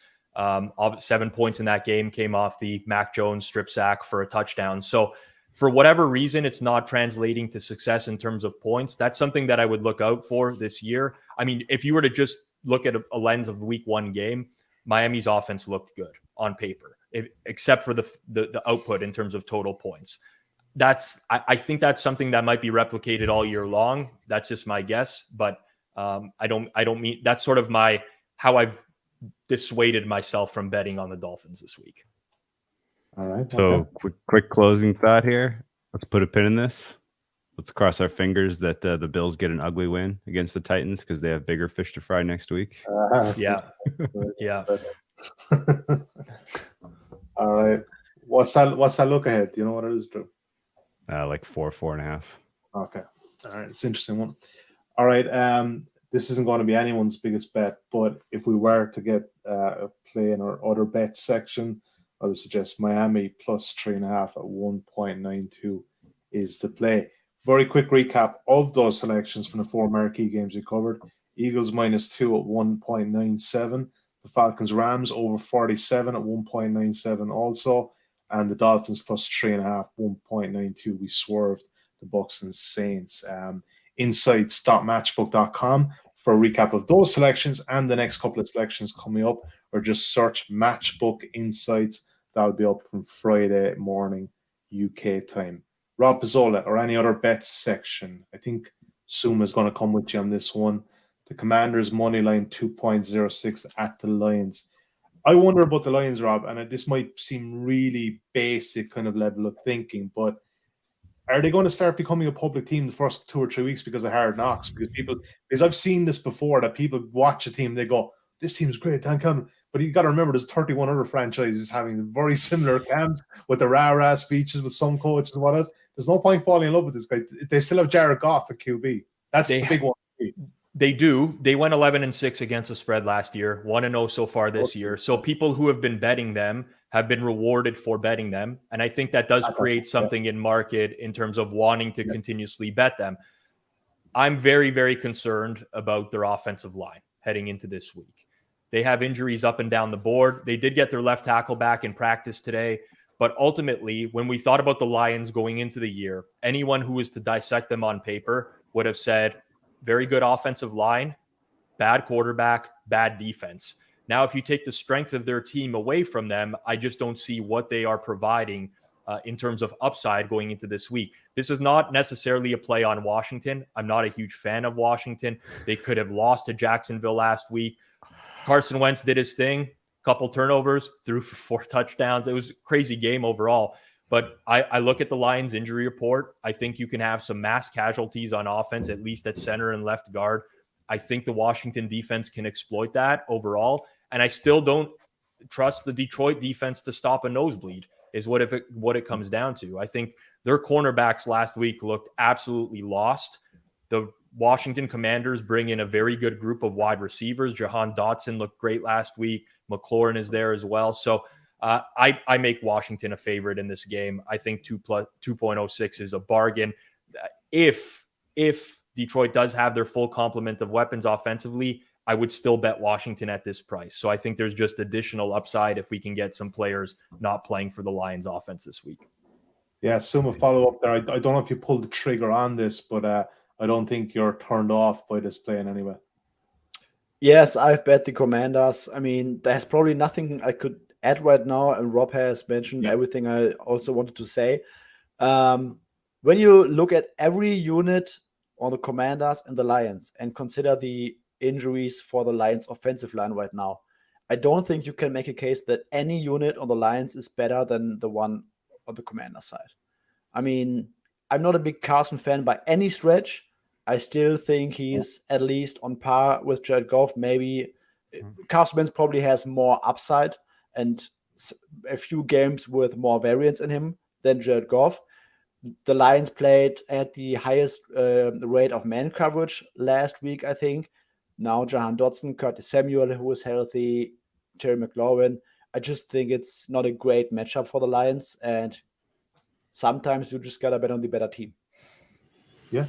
7 points in that game came off the Mac Jones strip sack for a touchdown. So for whatever reason, it's not translating to success in terms of points. That's something that I would look out for this year. I mean, if you were to just look at a lens of week one game, Miami's offense looked good on paper, except for the output in terms of total points. I think that's something that might be replicated all year long. That's just my guess, but I don't mean that's sort of how I've dissuaded myself from betting on the Dolphins this week. All right. So quick closing thought here. Let's put a pin in this. Let's cross our fingers that the Bills get an ugly win against the Titans because they have bigger fish to fry next week. Yeah. Yeah. All right. What's that look ahead? Do you know what it is, Drew? Like 4.5. Okay. All right. It's an interesting one. All right. This isn't going to be anyone's biggest bet, but if we were to get a play in our other bet section, I would suggest Miami plus 3.5 at 1.92 is the play. Very quick recap of those selections from the 4 marquee games we covered. Eagles -2 at 1.97. The Falcons Rams over 47 at 1.97 also. And the Dolphins plus 3.5, 1.92. We swerved the Bucs and Saints. Insights.matchbook.com for a recap of those selections and the next couple of selections coming up, or just search Matchbook Insights. That'll be up from Friday morning UK time. Rob Pizolla, or any other bets section. I think Suma's going to come with you on this one. The Commanders money line 2.06 at the Lions. I wonder about the Lions, Rob, and this might seem really basic kind of level of thinking, but are they going to start becoming a public team the first 2 or 3 weeks because of hard knocks? Because I've seen this before, that people watch a team, they go, this team's great, thank God. But you got to remember, there's 31 other franchises having very similar camps with the rah-rah speeches with some coaches and what else. There's no point falling in love with this guy. They still have Jared Goff at QB. That's the big one. They do. They went 11-6 against the spread last year, 1-0 so far this year. So people who have been betting them have been rewarded for betting them. And I think that does create something in market in terms of wanting to continuously bet them. I'm very, very concerned about their offensive line heading into this week. They have injuries up and down the board. They did get their left tackle back in practice today. But ultimately, when we thought about the Lions going into the year, anyone who was to dissect them on paper would have said, very good offensive line, bad quarterback, bad defense. Now, if you take the strength of their team away from them, I just don't see what they are providing in terms of upside going into this week. This is not necessarily a play on Washington. I'm not a huge fan of Washington. They could have lost to Jacksonville last week. Carson Wentz did his thing, couple turnovers, threw for 4 touchdowns. It was a crazy game overall. But I look at the Lions injury report. I think you can have some mass casualties on offense, at least at center and left guard. I think the Washington defense can exploit that overall. And I still don't trust the Detroit defense to stop a nosebleed, is what it comes down to. I think their cornerbacks last week looked absolutely lost. The Washington Commanders bring in a very good group of wide receivers. Jahan Dotson looked great last week. McLaurin is there as well. So I make Washington a favorite in this game. I think 2.06 is a bargain. If Detroit does have their full complement of weapons offensively, I would still bet Washington at this price. So I think there's just additional upside if we can get some players not playing for the Lions offense this week. Yeah, Suma, follow up there. I don't know if you pulled the trigger on this, but I don't think you're turned off by this play in any way. Yes, I've bet the Commanders. I mean, there's probably nothing I could add right now, and Rob has mentioned everything I also wanted to say. When you look at every unit on the Commanders and the Lions and consider the injuries for the Lions offensive line right now, I don't think you can make a case that any unit on the Lions is better than the one on the Commander side. I mean, I'm not a big Carson fan by any stretch. I still think he's at least on par with Jared Goff. Maybe Carson Wentz probably has more upside, and a few games with more variance in him than Jared Goff. The Lions played at the highest rate of man coverage last week, I think. Now Jahan Dotson, Curtis Samuel, who is healthy, Terry McLaurin. I just think it's not a great matchup for the Lions, and sometimes you just gotta bet on the better team. Yeah,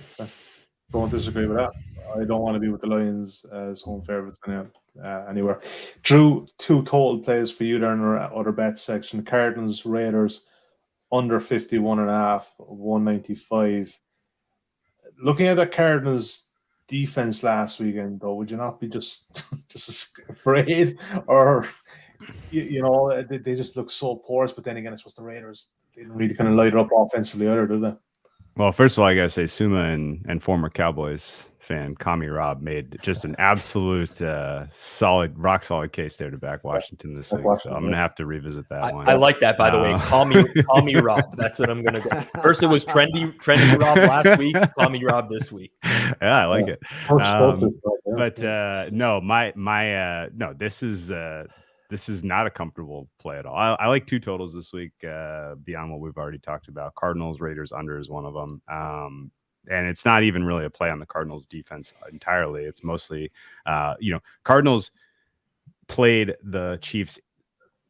don't disagree with that. I don't want to be with the Lions as home favorites anywhere. Drew, 2 total plays for you there in our other bet section. Cardinals, Raiders, under 51.5, 195. Looking at the Cardinals defense last weekend, though, would you not be just afraid? Or, they just look so porous, but then again, it's the Raiders. They didn't really kind of light it up offensively either, do they? Well, first of all, I gotta say, Suma and former Cowboys fan Kami Rob made just an absolute rock solid case there to back Washington this week. So I'm gonna have to revisit that one. I like that, by the way. Call me Rob. That's what I'm gonna go. First, it was trendy Rob last week. Call me Rob this week. Yeah, I like it. No, this is not a comfortable play at all. I like 2 totals this week beyond what we've already talked about. Cardinals, Raiders under is one of them. And it's not even really a play on the Cardinals defense entirely. It's mostly, Cardinals played the Chiefs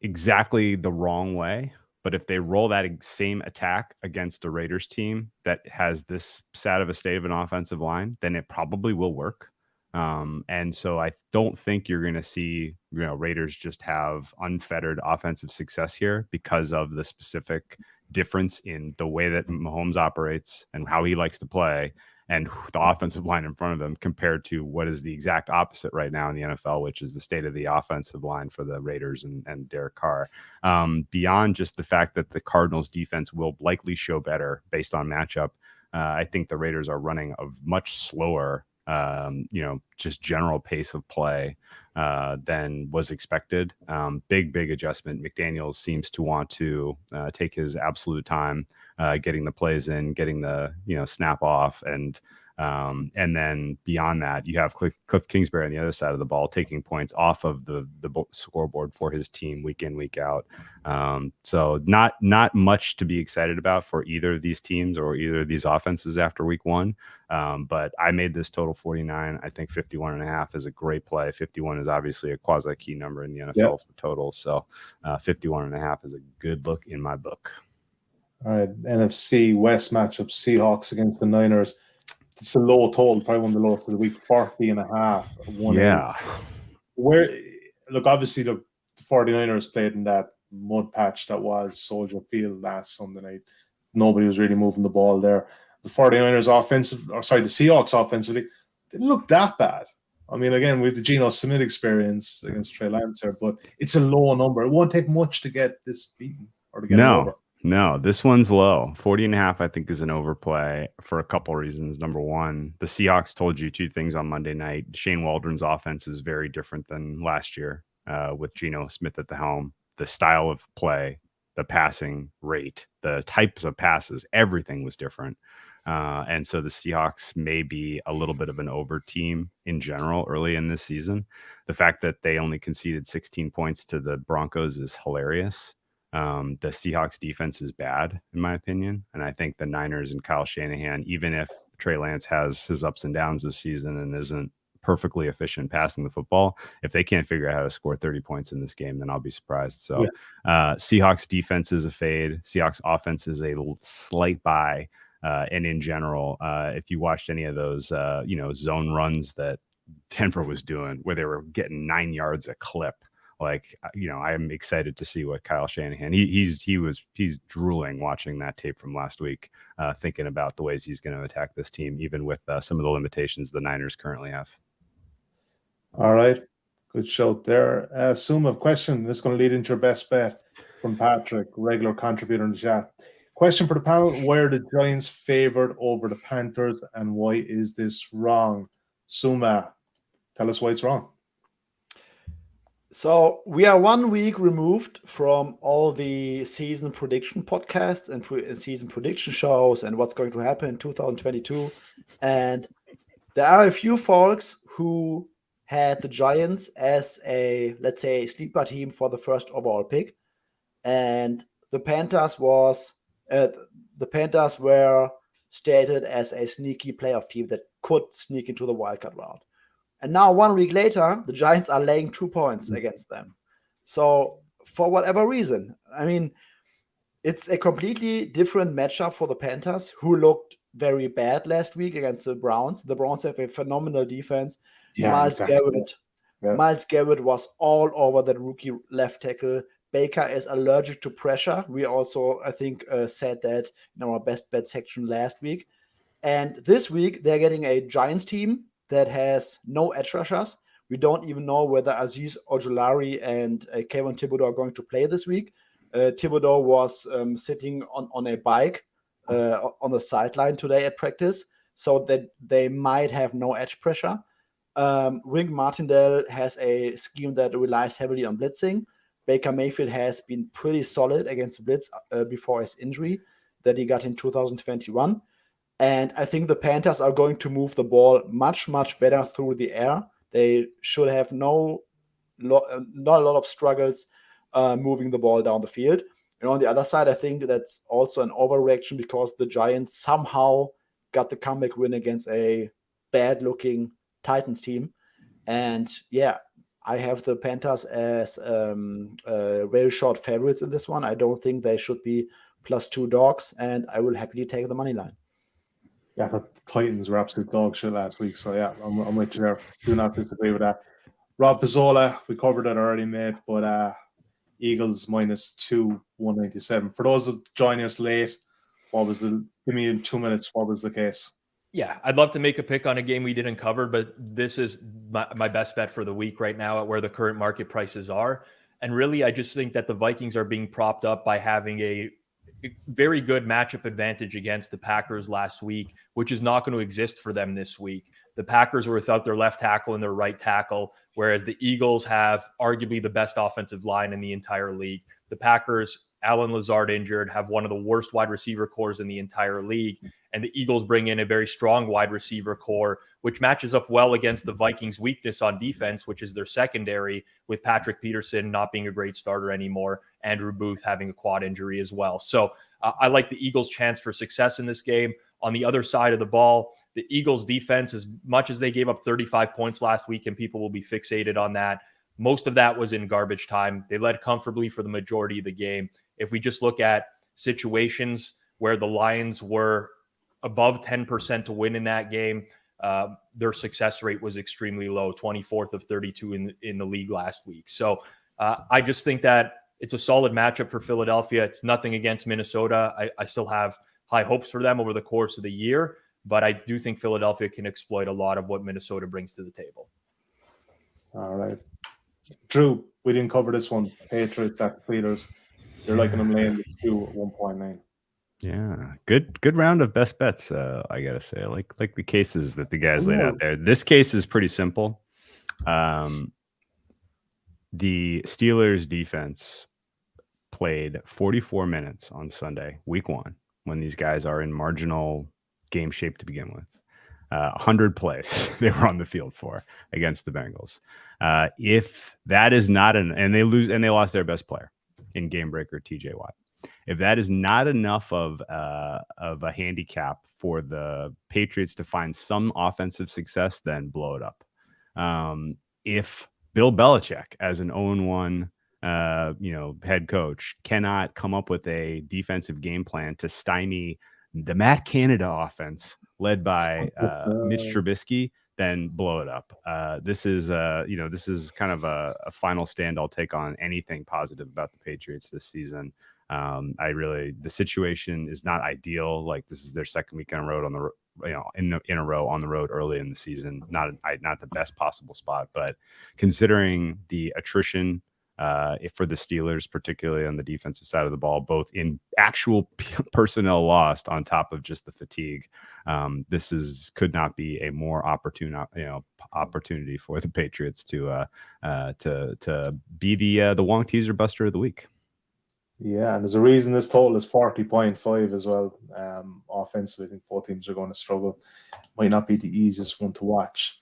exactly the wrong way. But if they roll that same attack against a Raiders team that has this sad of a state of an offensive line, then it probably will work. And so I don't think you're going to see, Raiders just have unfettered offensive success here because of the specific difference in the way that Mahomes operates and how he likes to play and the offensive line in front of him compared to what is the exact opposite right now in the NFL, which is the state of the offensive line for the Raiders and Derek Carr. Beyond just the fact that the Cardinals defense will likely show better based on matchup, I think the Raiders are running a much slower just general pace of play than was expected. Big adjustment. McDaniels seems to want to take his absolute time getting the plays in, getting the snap off, and then beyond that, you have Cliff Kingsbury on the other side of the ball taking points off of the scoreboard for his team week in, week out. So not much to be excited about for either of these teams or either of these offenses after week 1. But I made this total 49. I think 51.5 is a great play. 51 is obviously a quasi key number in the NFL for totals. So 51.5 is a good look in my book. All right, NFC West matchup, Seahawks against the Niners. It's a low total, probably one of the lowest of the week, 40.5. Yeah. Obviously, the 49ers played in that mud patch that was Soldier Field last Sunday night. Nobody was really moving the ball there. The 49ers the Seahawks offensively didn't look that bad. I mean, again, with the Geno Smith experience against Trey Lance here, but it's a low number. It won't take much to get this beaten or to get it over. No, this one's low. 40.5, I think, is an overplay for a couple reasons. Number one, the Seahawks told you 2 things on Monday night. Shane Waldron's offense is very different than last year with Geno Smith at the helm. The style of play, the passing rate, the types of passes, everything was different. And so the Seahawks may be a little bit of an over team in general early in this season. The fact that they only conceded 16 points to the Broncos is hilarious. The Seahawks defense is bad, in my opinion. And I think the Niners and Kyle Shanahan, even if Trey Lance has his ups and downs this season and isn't perfectly efficient passing the football, if they can't figure out how to score 30 points in this game, then I'll be surprised. So Seahawks defense is a fade. Seahawks offense is a slight buy. And in general, if you watched any of those, zone runs that Denver was doing where they were getting 9 yards a clip, I'm excited to see what Kyle Shanahan, he's drooling watching that tape from last week, thinking about the ways he's going to attack this team, even with some of the limitations the Niners currently have. All right. Good shout there. Suma, question. This is going to lead into your best bet from Patrick, regular contributor in the chat. Question for the panel. Why are the Giants favored over the Panthers and why is this wrong? Suma, tell us why it's wrong. So we are 1 week removed from all the season prediction podcasts and season prediction shows and what's going to happen in 2022. And there are a few folks who had the Giants as a, let's say, sleeper team for the first overall pick. and the Panthers were stated as a sneaky playoff team that could sneak into the wildcard round. And now 1 week later, the Giants are laying 2 points against them. So for whatever reason, I mean, it's a completely different matchup for the Panthers, who looked very bad last week against the Browns. The Browns have a phenomenal defense. Yeah, Miles Garrett was all over that rookie left tackle. Baker is allergic to pressure. We also, I think, said that in our best bet section last week. And this week, they're getting a Giants team that has no edge rushers. We don't even know whether Azeez Ojulari and Kayvon Thibodeau are going to play this week. Thibodeau was sitting on a bike on the sideline today at practice, so that they might have no edge pressure. Wink Martindale has a scheme that relies heavily on blitzing. Baker Mayfield has been pretty solid against blitz before his injury that he got in 2021. And I think the Panthers are going to move the ball much, much better through the air. They should have not a lot of struggles moving the ball down the field. And on the other side, I think that's also an overreaction because the Giants somehow got the comeback win against a bad-looking Titans team. And yeah, I have the Panthers as very short favorites in this one. I don't think they should be +2 dogs, and I will happily take the money line. Yeah, the Titans were absolute dog shit last week. So yeah, I'm with you there. Do not disagree with that. Rob Pizolla, we covered it already, mate, but Eagles -2, 197. For those that join us late, give me in 2 minutes, what was the case? Yeah, I'd love to make a pick on a game we didn't cover, but this is my best bet for the week right now at where the current market prices are. And really, I just think that the Vikings are being propped up by having a very good matchup advantage against the Packers last week, which is not going to exist for them this week. The Packers were without their left tackle and their right tackle, whereas the Eagles have arguably the best offensive line in the entire league. The Packers, Alan Lazard injured, have one of the worst wide receiver cores in the entire league. And the Eagles bring in a very strong wide receiver core, which matches up well against the Vikings' weakness on defense, which is their secondary, with Patrick Peterson not being a great starter anymore, Andrew Booth having a quad injury as well. So I like the Eagles' chance for success in this game. On the other side of the ball, the Eagles' defense, as much as they gave up 35 points last week, and people will be fixated on that, most of that was in garbage time. They led comfortably for the majority of the game. If we just look at situations where the Lions were above 10% to win in that game, their success rate was extremely low, 24th of 32 in the league last week. So I just think that it's a solid matchup for Philadelphia. It's nothing against Minnesota. I still have high hopes for them over the course of the year, but I do think Philadelphia can exploit a lot of what Minnesota brings to the table. All right. Drew, we didn't cover this one. Patriots at the Steelers. You're liking them laying the 2 at 1.9. Yeah, good round of best bets. I gotta say, like the cases that the guys laid out there. This case is pretty simple. The Steelers defense played 44 minutes on Sunday, week 1, when these guys are in marginal game shape to begin with. 100 plays they were on the field for against the Bengals. If that is not and they lost their best player in game breaker TJ Watt. If that is not enough of a handicap for the Patriots to find some offensive success, then blow it up. If Bill Belichick, as an 0-1 head coach, cannot come up with a defensive game plan to stymie the Matt Canada offense led by Mitch Trubisky, then blow it up. This is kind of a final stand I'll take on anything positive about the Patriots this season. The situation is not ideal. Like, this is their second week in a row on the road early in the season. Not the best possible spot, but considering the attrition for the Steelers, particularly on the defensive side of the ball, both in actual personnel lost on top of just the fatigue, this could not be a more opportune opportunity for the Patriots to be the Wong teaser buster of the week. Yeah, and there's a reason this total is 40.5 as well. Offensively, I think both teams are going to struggle. Might not be the easiest one to watch.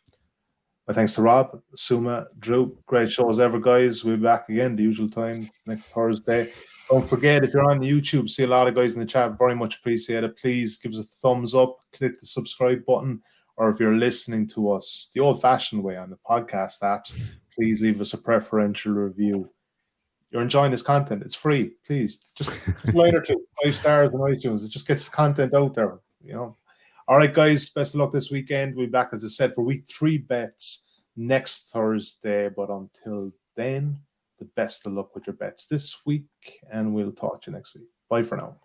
But thanks to Rob, Suma, Drew. Great show as ever, guys. We'll be back again, the usual time, next Thursday. Don't forget, if you're on YouTube, see a lot of guys in the chat, very much appreciate it. Please give us a thumbs up, click the subscribe button, or if you're listening to us the old-fashioned way on the podcast apps, please leave us a preferential review. You're enjoying this content. It's free. Please, just line or two, 5 stars on iTunes. It just gets the content out there, you know. All right, guys, best of luck this weekend. We'll be back, as I said, for week 3 bets next Thursday. But until then, the best of luck with your bets this week, and we'll talk to you next week. Bye for now.